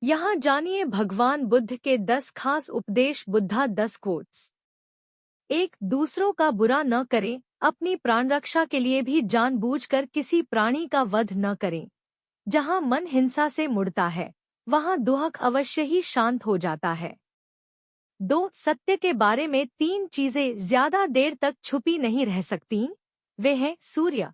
यहाँ जानिए भगवान बुद्ध के 10 खास उपदेश। बुद्धा 10 कोट्स। एक, दूसरों का बुरा न करें, अपनी प्राण रक्षा के लिए भी जानबूझकर किसी प्राणी का वध न करें। जहाँ मन हिंसा से मुड़ता है, वहाँ दुहक अवश्य ही शांत हो जाता है। 2, सत्य के बारे में 3 चीजें ज्यादा देर तक छुपी नहीं रह सकती। वे हैं सूर्य,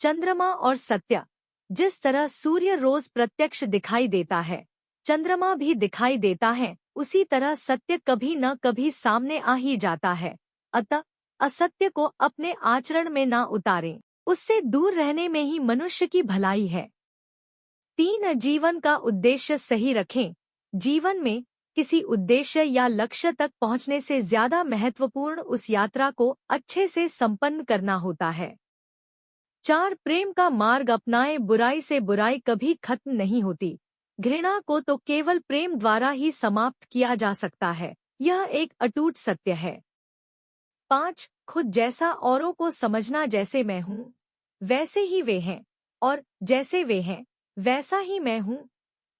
चंद्रमा और सत्य। जिस तरह सूर्य रोज प्रत्यक्ष दिखाई देता है, चंद्रमा भी दिखाई देता है, उसी तरह सत्य कभी न कभी सामने आ ही जाता है। अतः असत्य को अपने आचरण में ना उतारें, उससे दूर रहने में ही मनुष्य की भलाई है। 3, जीवन का उद्देश्य सही रखें। जीवन में किसी उद्देश्य या लक्ष्य तक पहुंचने से ज्यादा महत्वपूर्ण उस यात्रा को अच्छे से संपन्न करना होता है। 4, प्रेम का मार्ग अपनाएं। बुराई से बुराई कभी खत्म नहीं होती। घृणा को तो केवल प्रेम द्वारा ही समाप्त किया जा सकता है, यह एक अटूट सत्य है। 5, खुद जैसा औरों को समझना। जैसे मैं हूँ वैसे ही वे हैं, और जैसे वे हैं वैसा ही मैं हूँ।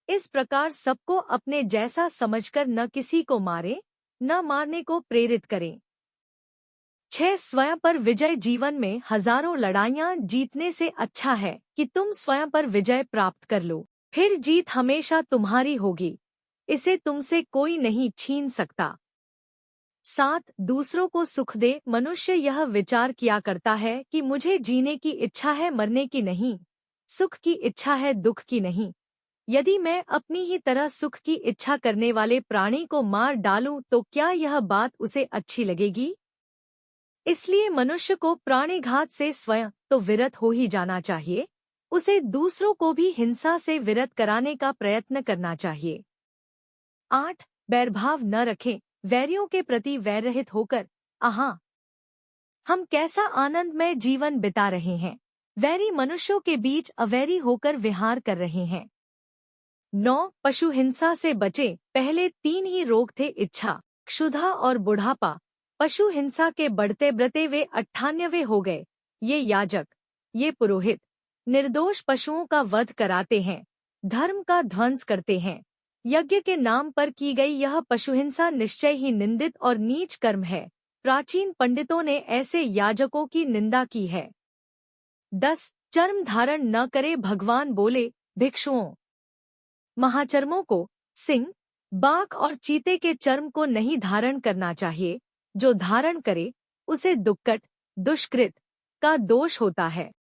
इस प्रकार सबको अपने जैसा समझकर न किसी को मारे, न मारने को प्रेरित करें। 6, स्वयं पर विजय। जीवन में हजारों लड़ाइयाँ जीतने से अच्छा है कि तुम स्वयं पर विजय प्राप्त कर लो, फिर जीत हमेशा तुम्हारी होगी, इसे तुमसे कोई नहीं छीन सकता। 7, दूसरों को सुख दे। मनुष्य यह विचार किया करता है कि मुझे जीने की इच्छा है, मरने की नहीं। सुख की इच्छा है, दुख की नहीं। यदि मैं अपनी ही तरह सुख की इच्छा करने वाले प्राणी को मार डालूं तो क्या यह बात उसे अच्छी लगेगी? इसलिए मनुष्य को प्राणिघात से स्वयं तो विरत हो ही जाना चाहिए, उसे दूसरों को भी हिंसा से विरत कराने का प्रयत्न करना चाहिए। 8, बैरभाव न रखें। वैरियों के प्रति वैररहित होकर हम कैसा आनंदमय जीवन बिता रहे हैं, वैरी मनुष्यों के बीच अवैरी होकर विहार कर रहे हैं। 9, पशु हिंसा से बचे। पहले 3 ही रोग थे, इच्छा, क्षुधा और बुढ़ापा। पशु हिंसा के बढ़ते बढ़ते वे 98 हो गए। ये याजक, ये पुरोहित निर्दोष पशुओं का वध कराते हैं, धर्म का ध्वंस करते हैं। यज्ञ के नाम पर की गई यह पशुहिंसा निश्चय ही निंदित और नीच कर्म है। प्राचीन पंडितों ने ऐसे याजकों की निंदा की है। 10, चर्म धारण न करे। भगवान बोले, भिक्षुओं, महाचर्मों को, सिंह, बाघ और चीते के चर्म को नहीं धारण करना चाहिए। जो धारण करे उसे दुक्कट, दुष्कृत का दोष होता है।